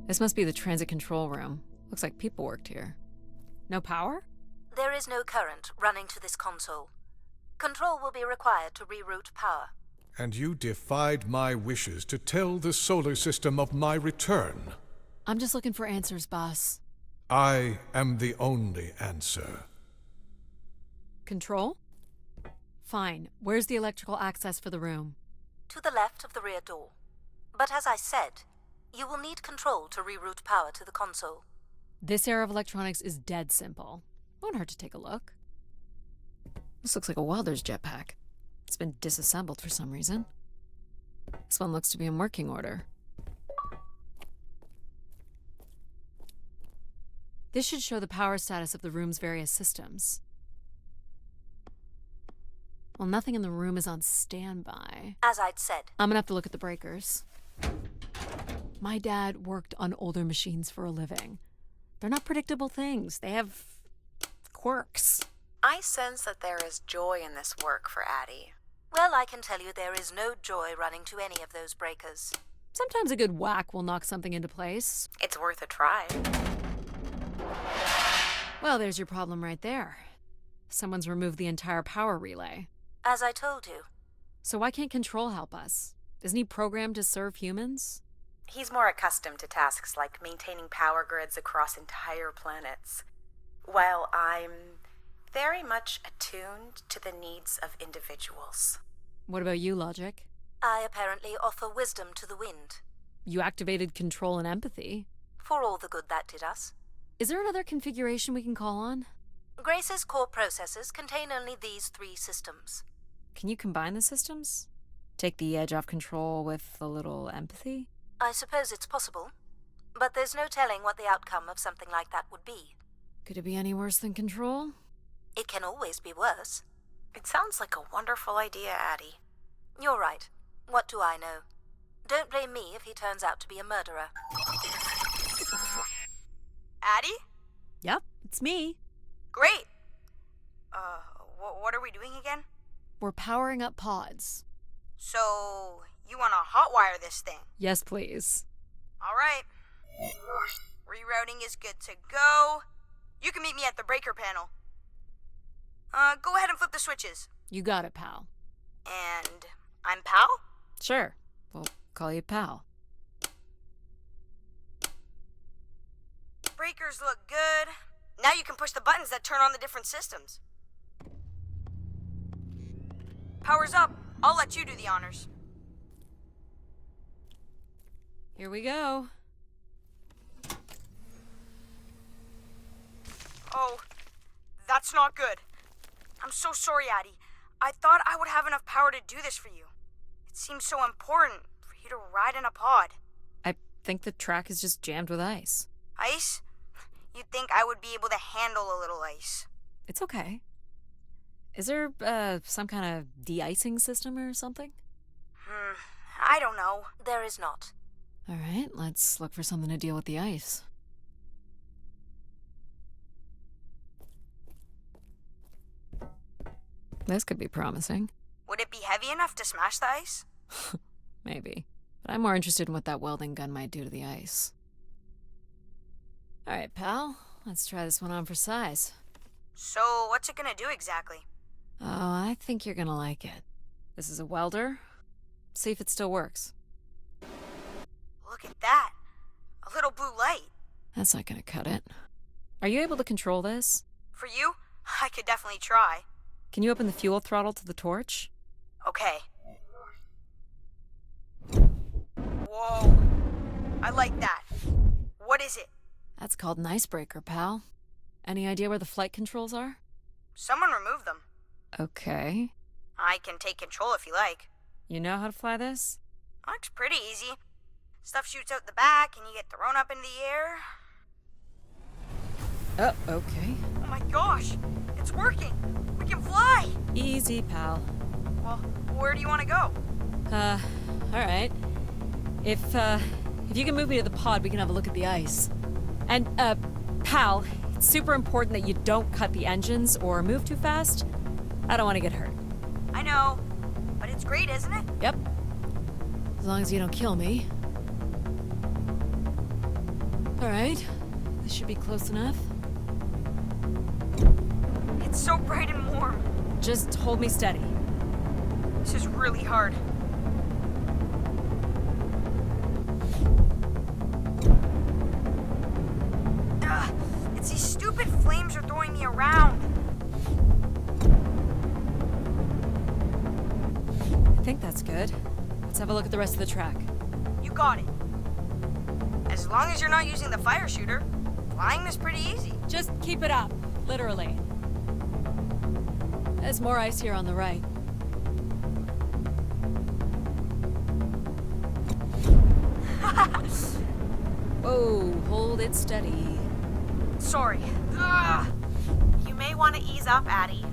This must be the transit control room. Looks like people worked here. No power? There is no current running to this console. Control will be required to reroute power. And you defied my wishes to tell the solar system of my return. I'm just looking for answers, boss. I am the only answer. Control? Fine. Where's the electrical access for the room? To the left of the rear door. But as I said, you will need control to reroute power to the console. This era of electronics is dead simple. Won't hurt to take a look. This looks like a welder's jetpack. It's been disassembled for some reason. This one looks to be in working order. This should show the power status of the room's various systems. Well, nothing in the room is on standby. As I'd said. I'm gonna have to look at the breakers. My dad worked on older machines for a living. They're not predictable things. They have quirks. I sense that there is joy in this work for Addie. Well, I can tell you there is no joy running to any of those breakers. Sometimes a good whack will knock something into place. It's worth a try. Well, there's your problem right there. Someone's removed the entire power relay. As I told you. So why can't Control help us? Isn't he programmed to serve humans? He's more accustomed to tasks like maintaining power grids across entire planets, while I'm very much attuned to the needs of individuals. What about you, Logic? I apparently offer wisdom to the wind. You activated Control and Empathy. For all the good that did us. Is there another configuration we can call on? Grace's core processors contain only these 3 systems. Can you combine the systems? Take the edge off Control with a little Empathy? I suppose it's possible, but there's no telling what the outcome of something like that would be. Could it be any worse than Control? It can always be worse. It sounds like a wonderful idea, Addie. You're right. What do I know? Don't blame me if he turns out to be a murderer. Addie? Yep, it's me. Great! What are we doing again? We're powering up pods. So, you want to hotwire this thing? Yes, please. Alright. Rerouting is good to go. You can meet me at the breaker panel. Go ahead and flip the switches. You got it, pal. And I'm Pal? Sure. We'll call you pal. Breakers look good. Now you can push the buttons that turn on the different systems. Power's up. I'll let you do the honors. Here we go. Oh, that's not good. I'm so sorry, Addie. I thought I would have enough power to do this for you. It seems so important for you to ride in a pod. I think the track is just jammed with ice. Ice? You'd think I would be able to handle a little ice. It's okay. Is there, some kind of de-icing system or something? I don't know. There is not. All right, let's look for something to deal with the ice. This could be promising. Would it be heavy enough to smash the ice? Maybe. But I'm more interested in what that welding gun might do to the ice. All right, pal. Let's try this one on for size. So, what's it gonna do exactly? Oh, I think you're gonna like it. This is a welder. See if it still works. Look at that. A little blue light. That's not gonna cut it. Are you able to control this? For you, I could definitely try. Can you open the fuel throttle to the torch? Okay. Whoa. I like that. What is it? That's called an icebreaker, pal. Any idea where the flight controls are? Someone removed them. Okay. I can take control if you like. You know how to fly this? Looks pretty easy. Stuff shoots out the back and you get thrown up into the air. Oh, okay. Oh my gosh! It's working! We can fly! Easy, pal. Well, where do you want to go? Alright. If you can move me to the pod, we can have a look at the ice. And, pal, it's super important that you don't cut the engines or move too fast. I don't want to get hurt. I know, but it's great, isn't it? Yep. As long as you don't kill me. Alright, this should be close enough. It's so bright and warm. Just hold me steady. This is really hard. Ugh, it's these stupid flames are throwing me around. I think that's good. Let's have a look at the rest of the track. You got it. As long as you're not using the fire shooter, flying is pretty easy. Just keep it up, literally. There's more ice here on the right. Whoa, hold it steady. Sorry. Ugh. You may want to ease up, Addie.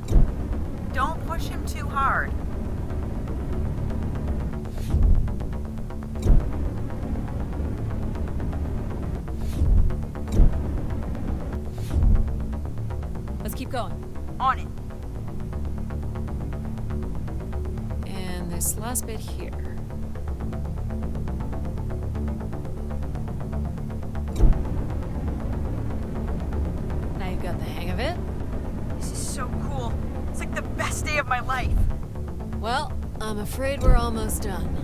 Don't push him too hard. Let's keep going. On it. And this last bit here. Now you've got the hang of it. This is so cool. It's like the best day of my life. Well, I'm afraid we're almost done.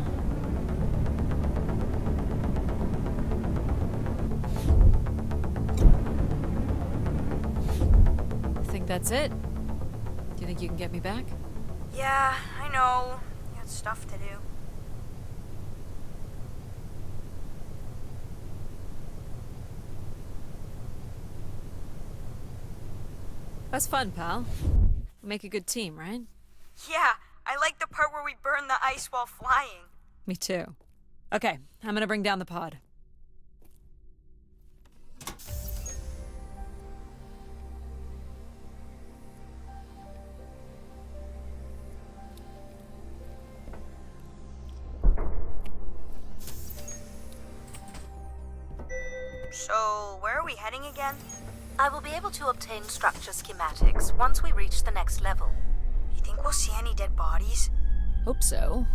I think that's it. Do you think you can get me back? Yeah, I know. You got stuff to do. That's fun, pal. We make a good team, right? Yeah, I like the part where we burn the ice while flying. Me too. Okay, I'm gonna bring down the pod. So, where are we heading again? I will be able to obtain structure schematics once we reach the next level. You think we'll see any dead bodies? Hope so.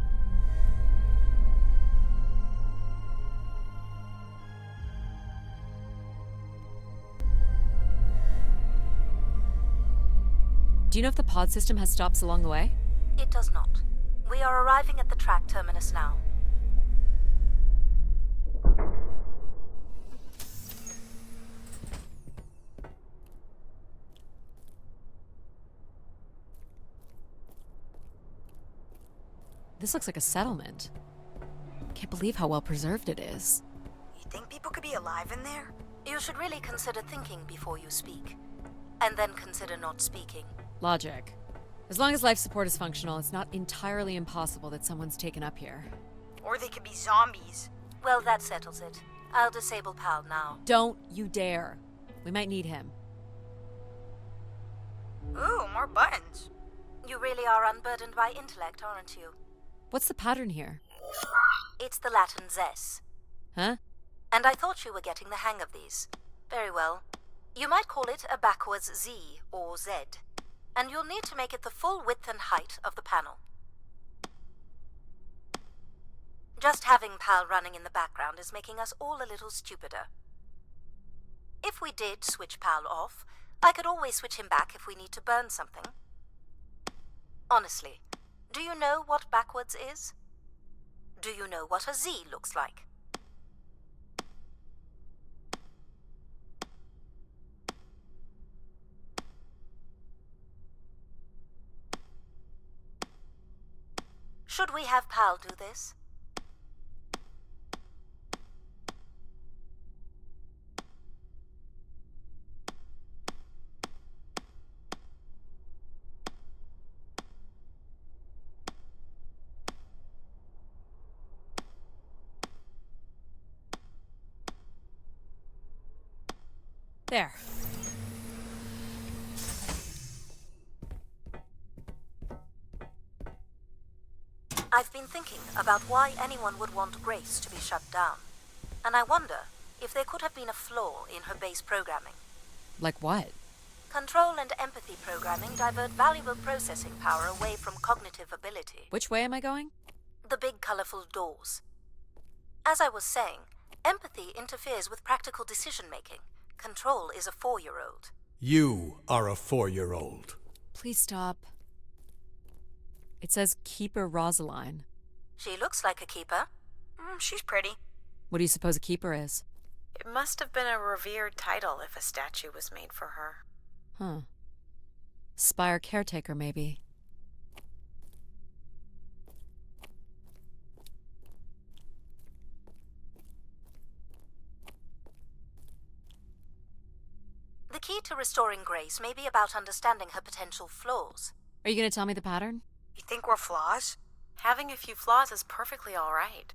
Do you know if the pod system has stops along the way? It does not. We are arriving at the track terminus now. This looks like a settlement. Can't believe how well preserved it is. You think people could be alive in there? You should really consider thinking before you speak. And then consider not speaking. Logic. As long as life support is functional, it's not entirely impossible that someone's taken up here. Or they could be zombies. Well, that settles it. I'll disable PAL now. Don't you dare. We might need him. Ooh, more buttons. You really are unburdened by intellect, aren't you? What's the pattern here? It's the Latin zes. Huh? And I thought you were getting the hang of these. Very well. You might call it a backwards Z or Z. And you'll need to make it the full width and height of the panel. Just having PAL running in the background is making us all a little stupider. If we did switch PAL off, I could always switch him back if we need to burn something. Honestly, do you know what backwards is? Do you know what a Z looks like? Should we have PAL do this? There. I've been thinking about why anyone would want Grace to be shut down. And I wonder if there could have been a flaw in her base programming. Like what? Control and empathy programming divert valuable processing power away from cognitive ability. Which way am I going? The big colorful doors. As I was saying, Empathy interferes with practical decision-making. Control is a 4-year-old. You are a 4-year-old. Please stop. It says Keeper Rosaline. She looks like a keeper. She's pretty. What do you suppose a keeper is? It must have been a revered title if a statue was made for her. Huh. Spire caretaker, maybe. The key to restoring Grace may be about understanding her potential flaws. Are you going to tell me the pattern? You think we're flaws? Having a few flaws is perfectly all right.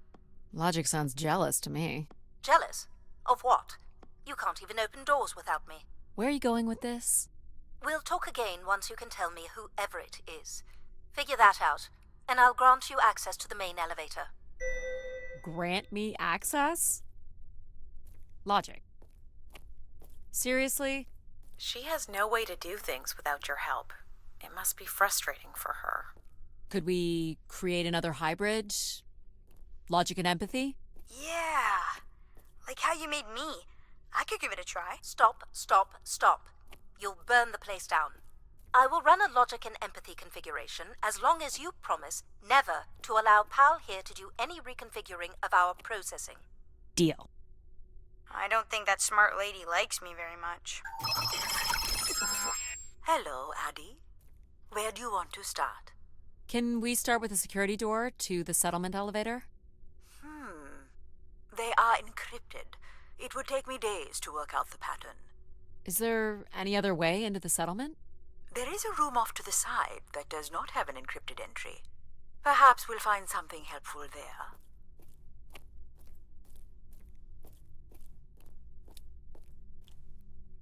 Logic sounds jealous to me. Jealous? Of what? You can't even open doors without me. Where are you going with this? We'll talk again once you can tell me who Everett is. Figure that out, and I'll grant you access to the main elevator. Grant me access? Logic. Seriously? She has no way to do things without your help. It must be frustrating for her. Could we create another hybrid? Logic and empathy? Yeah. Like how you made me. I could give it a try. Stop, stop, stop. You'll burn the place down. I will run a logic and empathy configuration as long as you promise never to allow Pal here to do any reconfiguring of our processing. Deal. I don't think that smart lady likes me very much. Hello, Addie. Where do you want to start? Can we start with the security door to the settlement elevator? They are encrypted. It would take me days to work out the pattern. Is there any other way into the settlement? There is a room off to the side that does not have an encrypted entry. Perhaps we'll find something helpful there.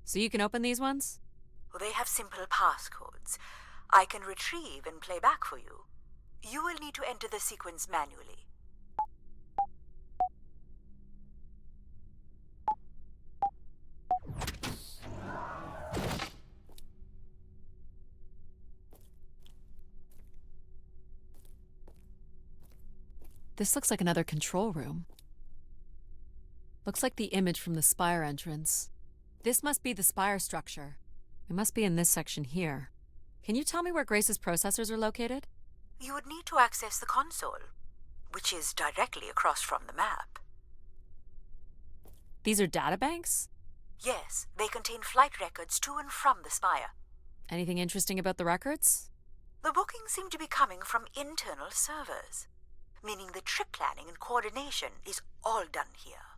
So you can open these ones? They have simple passcodes. I can retrieve and play back for you. You will need to enter the sequence manually. This looks like another control room. Looks like the image from the spire entrance. This must be the spire structure. It must be in this section here. Can you tell me where Grace's processors are located? You would need to access the console, which is directly across from the map. These are databanks? Yes, they contain flight records to and from the spire. Anything interesting about the records? The bookings seem to be coming from internal servers, meaning the trip planning and coordination is all done here.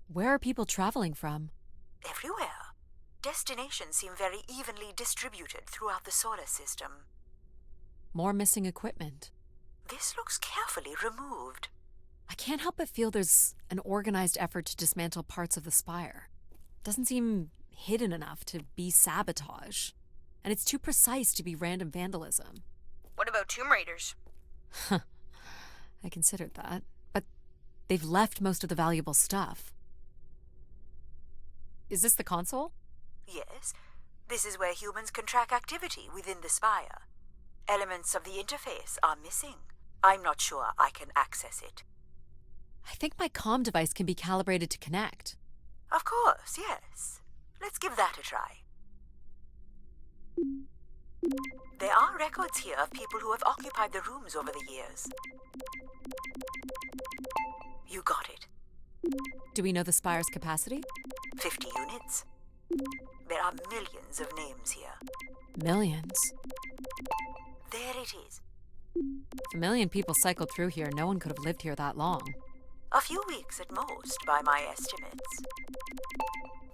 Where are people traveling from? Everywhere. Destinations seem very evenly distributed throughout the solar system. More missing equipment. This looks carefully removed. I can't help but feel there's an organized effort to dismantle parts of the spire. Doesn't seem hidden enough to be sabotage. And it's too precise to be random vandalism. What about Tomb Raiders? I considered that. But they've left most of the valuable stuff. Is this the console? Yes, this is where humans can track activity within the spire. Elements of the interface are missing. I'm not sure I can access it. I think my comm device can be calibrated to connect. Of course, yes. Let's give that a try. There are records here of people who have occupied the rooms over the years. You got it. Do we know the spire's capacity? 50 units. There are millions of names here. Millions. There it is. If a million people cycled through here, no one could have lived here that long. A few weeks at most, by my estimates.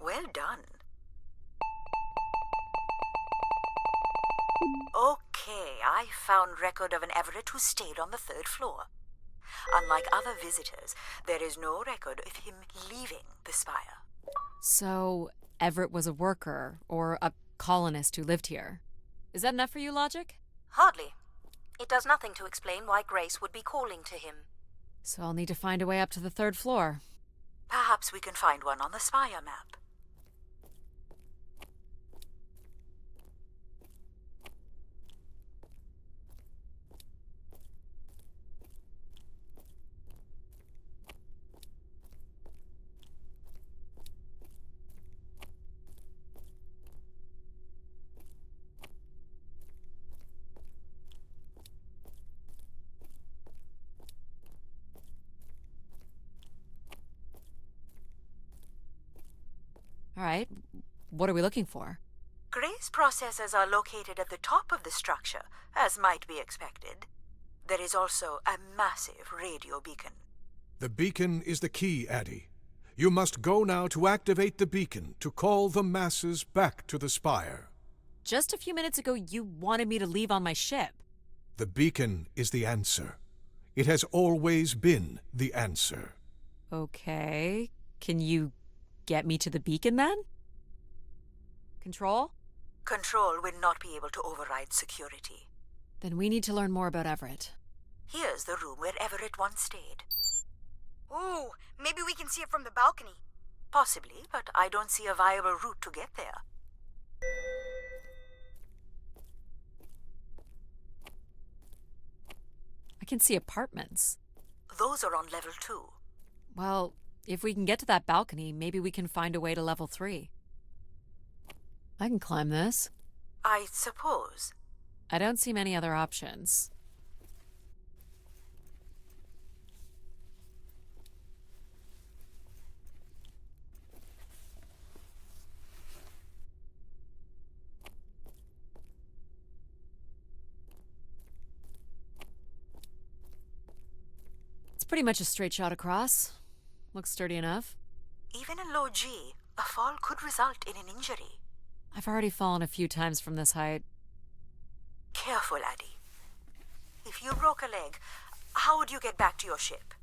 Well done. Okay, I found record of an Everett who stayed on the 3rd floor. Unlike other visitors, there is no record of him leaving the spire. So, Everett was a worker, or a colonist who lived here. Is that enough for you, Logic? Hardly. It does nothing to explain why Grace would be calling to him. So I'll need to find a way up to the 3rd floor. Perhaps we can find one on the spire map. All right. What are we looking for? Grace processors are located at the top of the structure, as might be expected. There is also a massive radio beacon. The beacon is the key, Addy. You must go now to activate the beacon to call the masses back to the spire. Just a few minutes ago, you wanted me to leave on my ship. The beacon is the answer. It has always been the answer. Okay. Can you get me to the beacon then? Control? Control will not be able to override security. Then we need to learn more about Everett. Here's the room where Everett once stayed. Ooh, maybe we can see it from the balcony. Possibly, but I don't see a viable route to get there. I can see apartments. Those are on level 2. Well, if we can get to that balcony, maybe we can find a way to level 3. I can climb this. I suppose. I don't see many other options. It's pretty much a straight shot across. Looks sturdy enough. Even in low G, a fall could result in an injury. I've already fallen a few times from this height. Careful, Addy. If you broke a leg, how would you get back to your ship?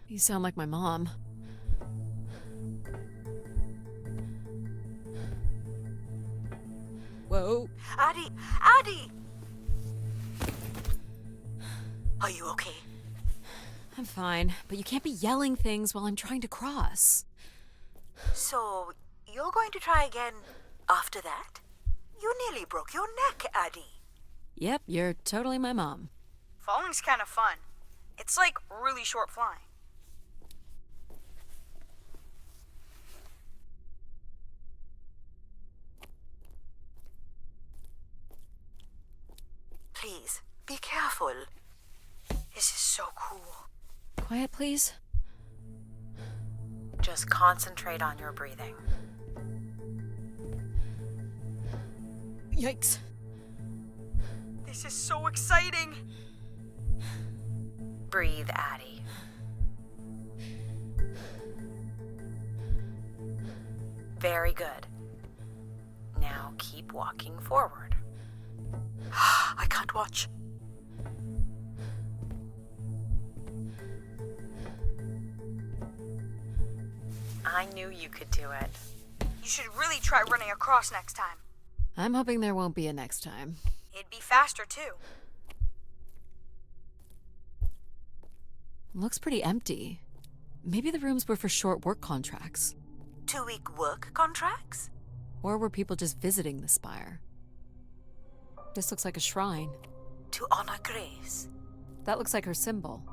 You sound like my mom. Whoa. Addy! Addy! Are you okay? I'm fine, but you can't be yelling things while I'm trying to cross. So, you're going to try again after that? You nearly broke your neck, Addy. Yep, you're totally my mom. Falling's kind of fun. It's like really short flying. Please, be careful. This is so cool. Quiet, please. Just concentrate on your breathing. Yikes. This is so exciting. Breathe, Addy. Very good. Now keep walking forward. I can't watch. I knew you could do it. You should really try running across next time. I'm hoping there won't be a next time. It'd be faster too. Looks pretty empty. Maybe the rooms were for short work contracts. 2-week work contracts? Or were people just visiting the spire? This looks like a shrine. To honor Grace. That looks like her symbol.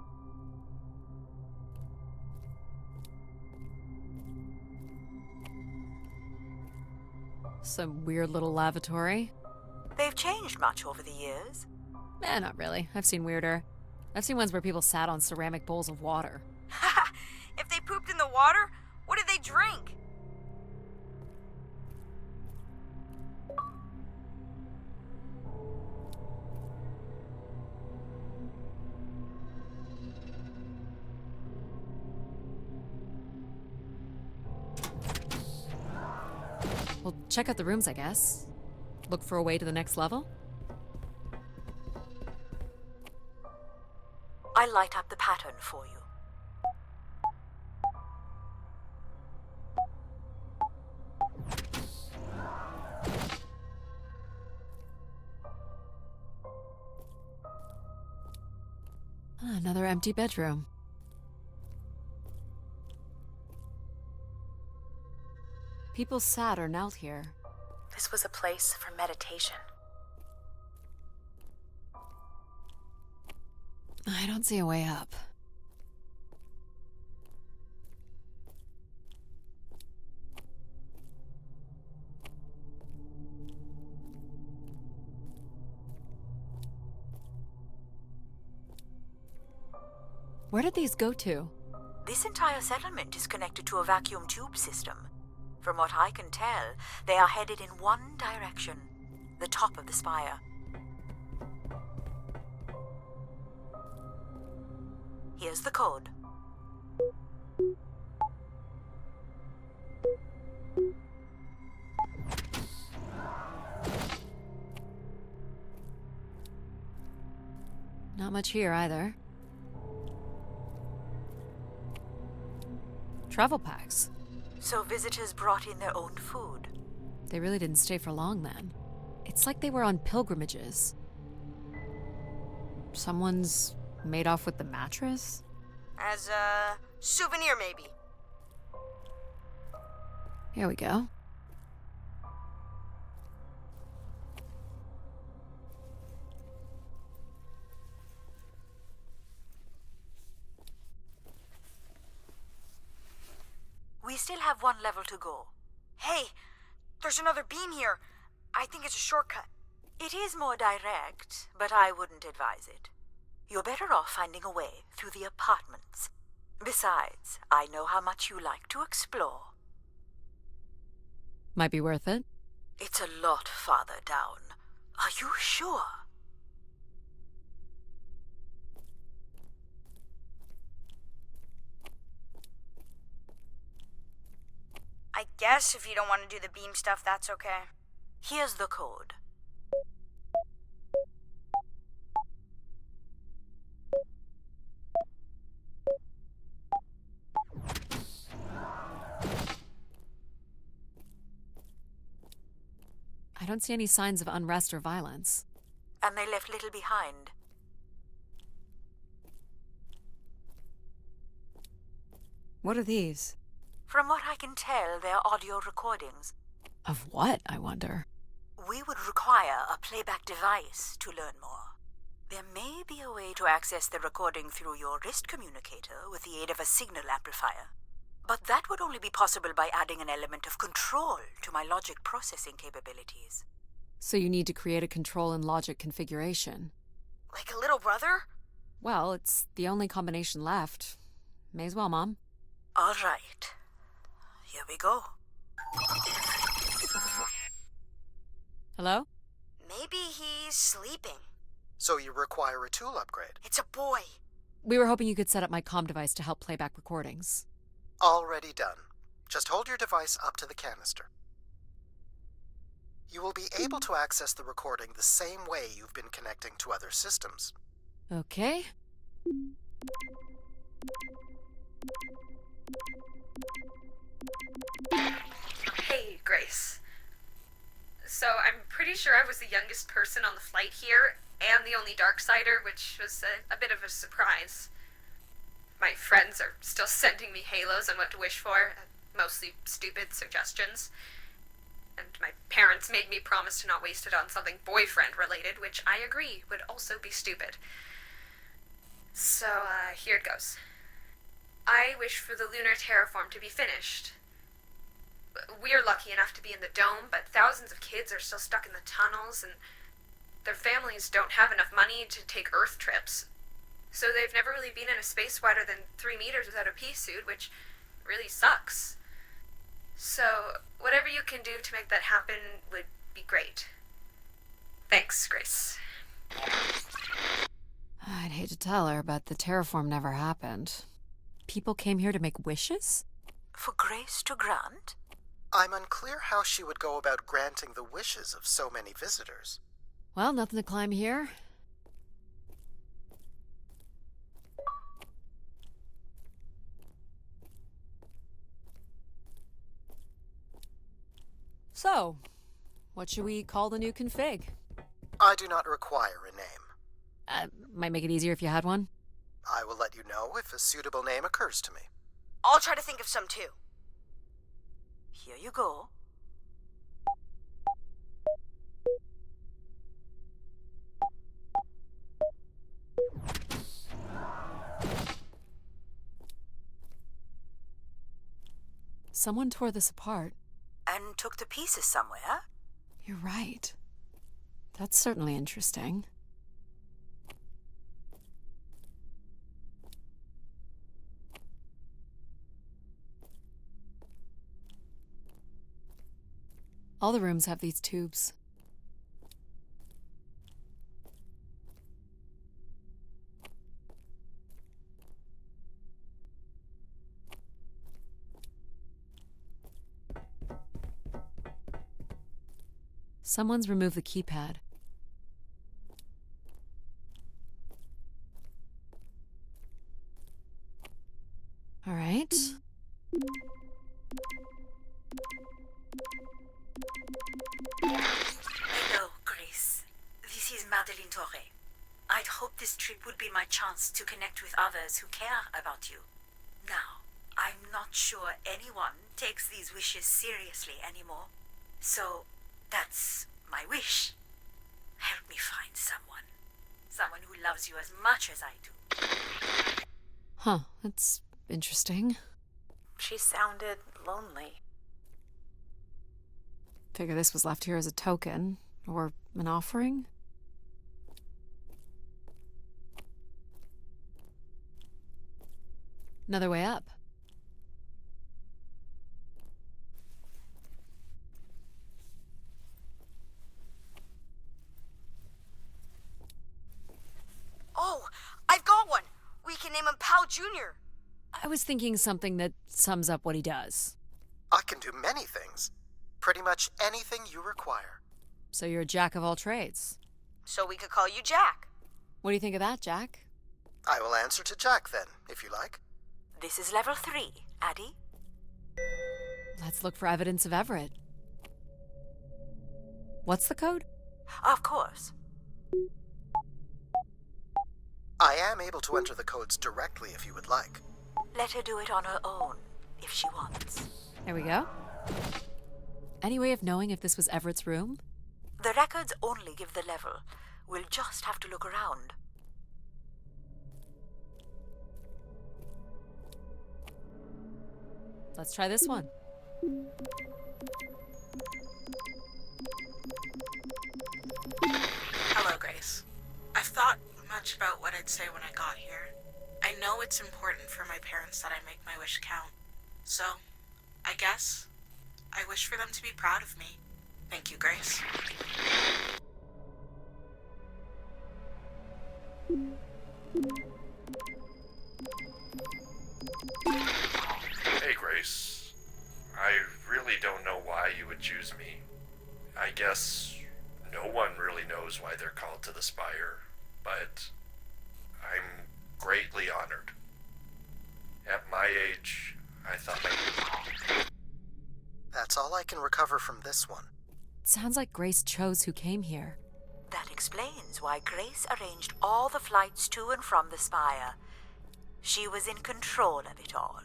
Some weird little lavatory. They've changed much over the years. Not really. I've seen weirder. I've seen ones where people sat on ceramic bowls of water. If they pooped in the water, what did they drink? Well, check out the rooms, I guess. Look for a way to the next level? I'll light up the pattern for you. Another empty bedroom. People sat or knelt here. This was a place for meditation. I don't see a way up. Where did these go to? This entire settlement is connected to a vacuum tube system. From what I can tell, they are headed in one direction, the top of the spire. Here's the code. Not much here either. Travel packs. So visitors brought in their own food. They really didn't stay for long then. It's like they were on pilgrimages. Someone's made off with the mattress? As a souvenir, maybe. Here we go. We still have one level to go. Hey, there's another beam here. I think it's a shortcut. It is more direct, but I wouldn't advise it. You're better off finding a way through the apartments. Besides, I know how much you like to explore. Might be worth it. It's a lot farther down. Are you sure? I guess if you don't want to do the beam stuff, that's okay. Here's the code. I don't see any signs of unrest or violence. And they left little behind. What are these? From what I can tell, they're audio recordings. Of what, I wonder? We would require a playback device to learn more. There may be a way to access the recording through your wrist communicator with the aid of a signal amplifier. But that would only be possible by adding an element of control to my logic processing capabilities. So you need to create a control and logic configuration. Like a little brother? Well, it's the only combination left. May as well, Mom. All right. Here we go. Hello? Maybe he's sleeping. So you require a tool upgrade. It's a boy. We were hoping you could set up my comm device to help play back recordings. Already done. Just hold your device up to the canister. You will be able to access the recording the same way you've been connecting to other systems. Okay. Hey, Grace. So I'm pretty sure I was the youngest person on the flight here, and the only Darksider, which was a bit of a surprise. My friends are still sending me halos on what to wish for, mostly stupid suggestions. And my parents made me promise to not waste it on something boyfriend-related, which I agree would also be stupid. So, here it goes. I wish for the lunar terraform to be finished. We're lucky enough to be in the dome, but thousands of kids are still stuck in the tunnels, and their families don't have enough money to take Earth trips. So they've never really been in a space wider than 3 meters without a pea suit, which really sucks. So, whatever you can do to make that happen would be great. Thanks, Grace. I'd hate to tell her, but the terraform never happened. People came here to make wishes? For Grace to grant? I'm unclear how she would go about granting the wishes of so many visitors. Well, nothing to climb here. So, what should we call the new config? I do not require a name. Might make it easier if you had one. I will let you know if a suitable name occurs to me. I'll try to think of some too. Here you go. Someone tore this apart. And took the pieces somewhere? You're right. That's certainly interesting. All the rooms have these tubes. Someone's removed the keypad. All right. Hello, Grace. This is Madeleine Torre. I'd hoped this trip would be my chance to connect with others who care about you. Now, I'm not sure anyone takes these wishes seriously anymore. So, that's my wish. Help me find someone. Someone who loves you as much as I do. Huh, that's interesting. She sounded lonely. Figure this was left here as a token, or an offering. Another way up. Oh, I've got one! We can name him Pal Jr. I was thinking something that sums up what he does. I can do many things. Pretty much anything you require. So you're a jack of all trades. So we could call you Jack. What do you think of that, Jack? I will answer to Jack then, if you like. This is level 3, Addie. Let's look for evidence of Everett. What's the code? Of course. I am able to enter the codes directly if you would like. Let her do it on her own, if she wants. There we go. Any way of knowing if this was Everett's room? The records only give the level. We'll just have to look around. Let's try this one. Hello, Grace. I've thought much about what I'd say when I got here. I know it's important for my parents that I make my wish count. So, I guess I wish for them to be proud of me. Thank you, Grace. Hey, Grace. I really don't know why you would choose me. I guess no one really knows why they're called to the Spire, but I'm greatly honored. At my age, I thought That's all I can recover from this one. Sounds like Grace chose who came here. That explains why Grace arranged all the flights to and from the Spire. She was in control of it all.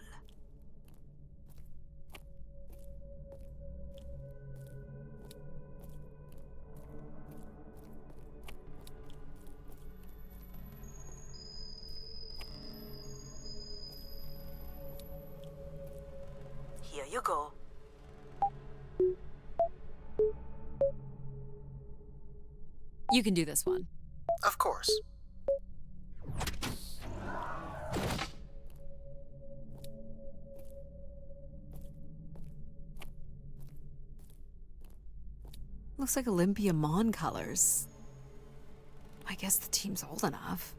Here you go. You can do this one. Of course. Looks like Olympia Mon colors. I guess the team's old enough.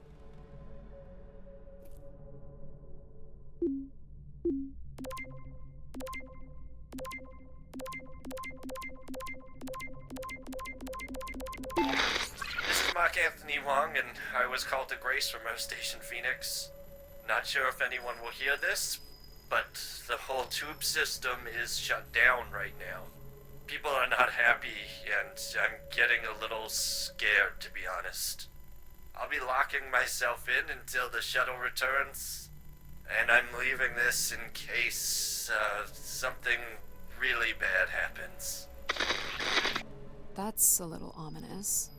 This is Mark Anthony Wong, and I was called to Grace from our station Phoenix. Not sure if anyone will hear this, but the whole tube system is shut down right now. People are not happy, and I'm getting a little scared, to be honest. I'll be locking myself in until the shuttle returns, and I'm leaving this in case something really bad happens. That's a little ominous.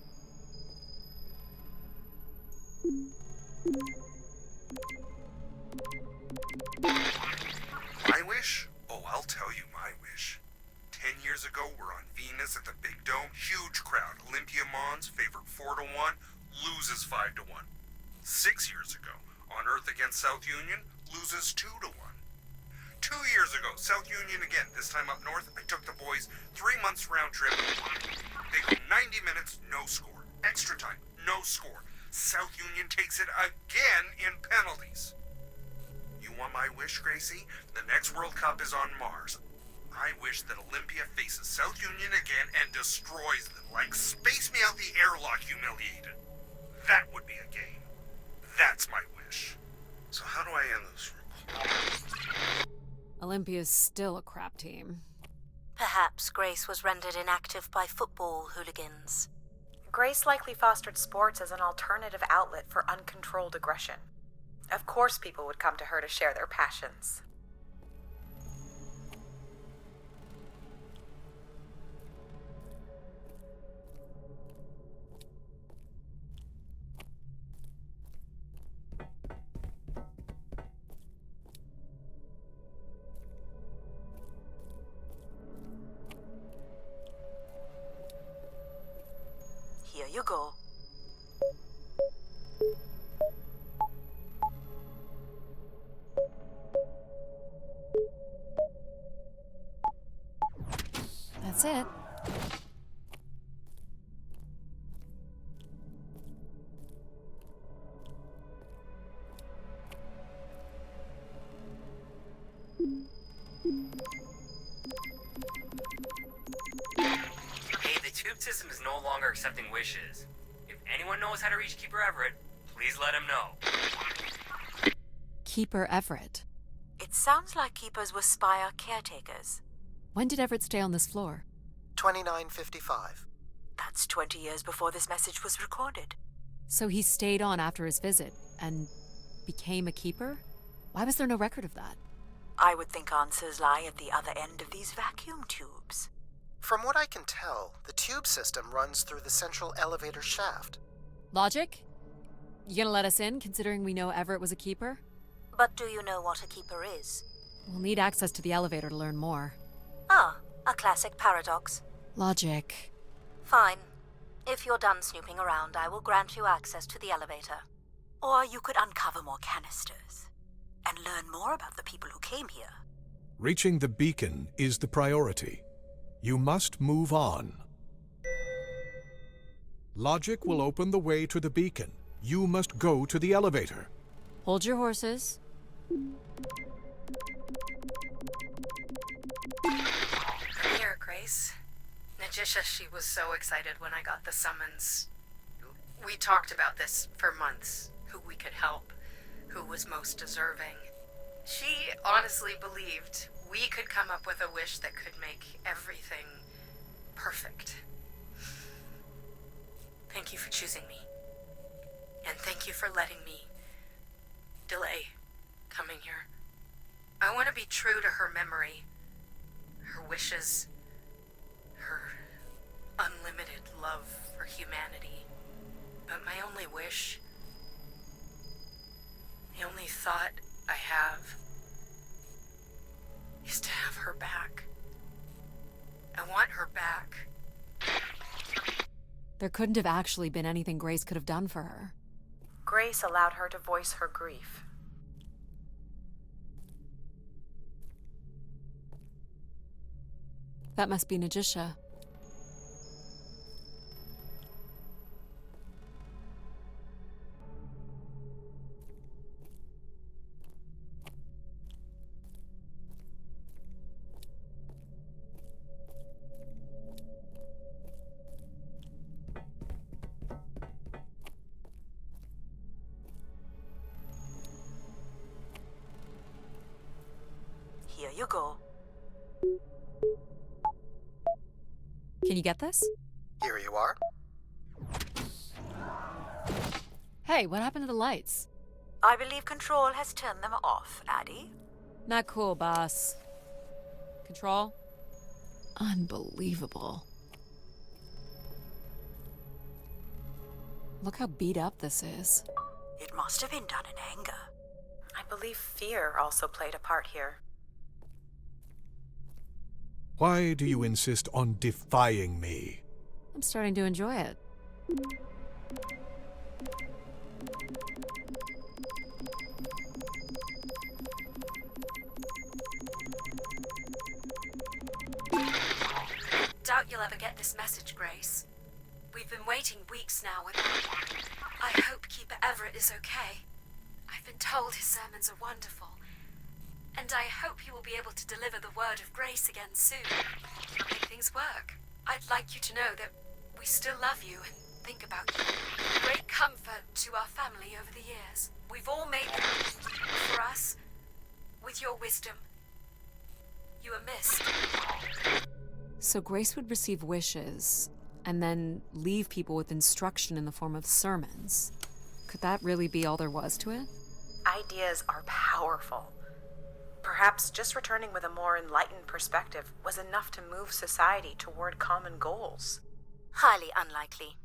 My wish? Oh, I'll tell you my wish. 10 years ago, we're on Venus at the Big Dome. Huge crowd. Olympia Mons favored 4-1, loses 5-1. 6 years ago, on Earth against South Union, loses 2-1. 2 years ago, South Union again. This time up north, I took the boys 3 months round trip. They go 90 minutes, no score. Extra time, no score. South Union takes it again in penalties. You want my wish, Gracie? The next World Cup is on Mars. I wish that Olympia faces South Union again and destroys them, like Space Me Out the Airlock humiliated. That would be a game. That's my wish. So how do I end this? Olympia's still a crap team. Perhaps Grace was rendered inactive by football hooligans. Grace likely fostered sports as an alternative outlet for uncontrolled aggression. Of course people would come to her to share their passions. Here you go. That's it. Hey, the tube system is no longer accepting wishes. If anyone knows how to reach Keeper Everett, please let him know. Keeper Everett. It sounds like keepers were Spire caretakers. When did Everett stay on this floor? 2955. That's 20 years before this message was recorded. So he stayed on after his visit and became a keeper? Why was there no record of that? I would think answers lie at the other end of these vacuum tubes. From what I can tell, the tube system runs through the central elevator shaft. Logic? You gonna let us in, considering we know Everett was a keeper? But do you know what a keeper is? We'll need access to the elevator to learn more. Ah, a classic paradox. Logic. Fine. If you're done snooping around, I will grant you access to the elevator. Or you could uncover more canisters and learn more about the people who came here. Reaching the beacon is the priority. You must move on. Logic will open the way to the beacon. You must go to the elevator. Hold your horses. Come here, Grace. Najisha, she was so excited when I got the summons. We talked about this for months, who we could help, who was most deserving. She honestly believed we could come up with a wish that could make everything perfect. Thank you for choosing me. And thank you for letting me delay coming here. I want to be true to her memory, her wishes, her unlimited love for humanity. But my only wish, the only thought I have, is to have her back. I want her back. There couldn't have actually been anything Grace could have done for her. Grace allowed her to voice her grief. That must be Najisha. Here you go. Can you get this? Here you are. Hey, what happened to the lights? I believe Control has turned them off, Addie. Not cool, boss. Control? Unbelievable. Look how beat up this is. It must have been done in anger. I believe fear also played a part here. Why do you insist on defying me? I'm starting to enjoy it. you'll ever get this message, Grace. We've been waiting weeks now, and I hope Keeper Everett is okay. I've been told his sermons are wonderful, and I hope he will be able to deliver the word of grace again soon. Make things work. I'd like you to know that we still love you and think about you. Great comfort to our family over the years. We've all made them for us. With your wisdom, you are missed. So Grace would receive wishes and then leave people with instruction in the form of sermons. Could that really be all there was to it? Ideas are powerful. Perhaps just returning with a more enlightened perspective was enough to move society toward common goals. Highly unlikely.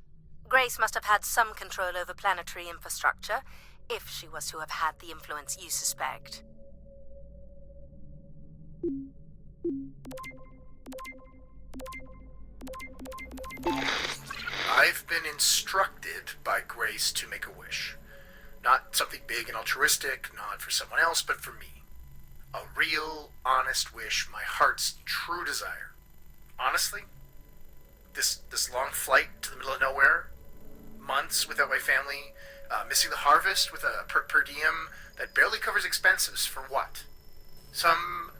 Grace must have had some control over planetary infrastructure, if she was to have had the influence you suspect. I've been instructed by Grace to make a wish. Not something big and altruistic, not for someone else, but for me. A real, honest wish, my heart's true desire. Honestly, this long flight to the middle of nowhere, months without my family, missing the harvest with a per diem that barely covers expenses, for what? Some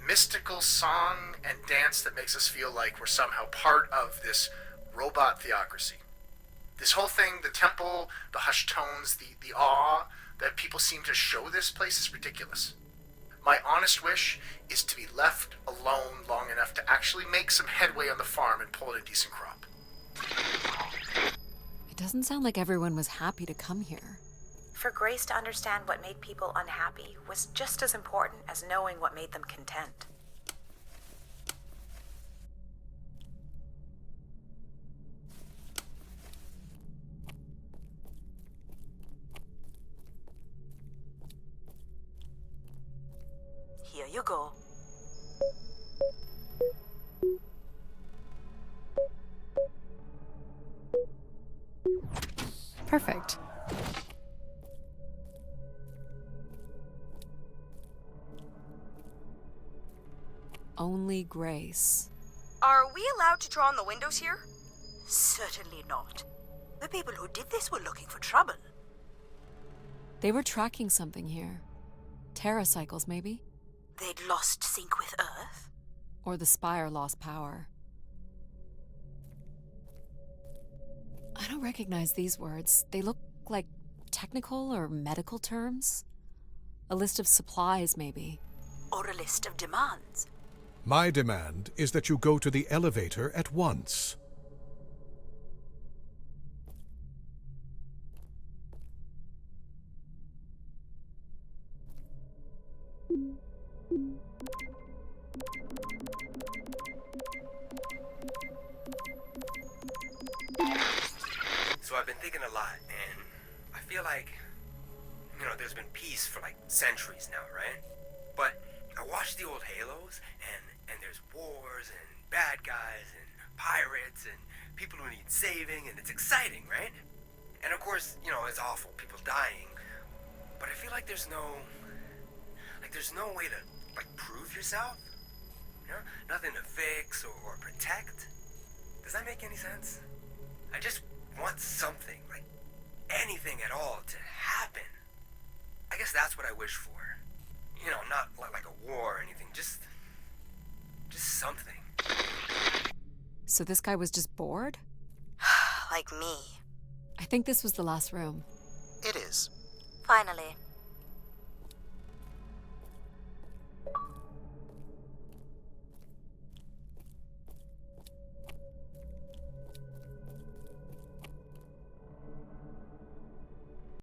mystical song and dance that makes us feel like we're somehow part of this robot theocracy. This whole thing, the temple, the hushed tones, the awe that people seem to show this place is ridiculous. My honest wish is to be left alone long enough to actually make some headway on the farm and pull in a decent crop. It doesn't sound like everyone was happy to come here. For Grace to understand what made people unhappy was just as important as knowing what made them content. Here you go. Perfect. Only Grace. Are we allowed to draw on the windows here? Certainly not. The people who did this were looking for trouble. They were tracking something here. Terracycles, maybe? They'd lost sync with Earth? Or the Spire lost power. I don't recognize these words. They look like technical or medical terms. A list of supplies, maybe. Or a list of demands. My demand is that you go to the elevator at once. So I've been thinking a lot, and I feel like, there's been peace for like centuries now, right? But I watch the old Halos, and there's wars, and bad guys, and pirates, and people who need saving, and it's exciting, right? And of course, it's awful, people dying. But I feel like there's no way to, prove yourself. Nothing to fix or protect. Does that make any sense? I just want something, anything at all, to happen. I guess that's what I wish for. Not like a war or anything, just something. So this guy was just bored? Like me. I think this was the last room. It is. Finally.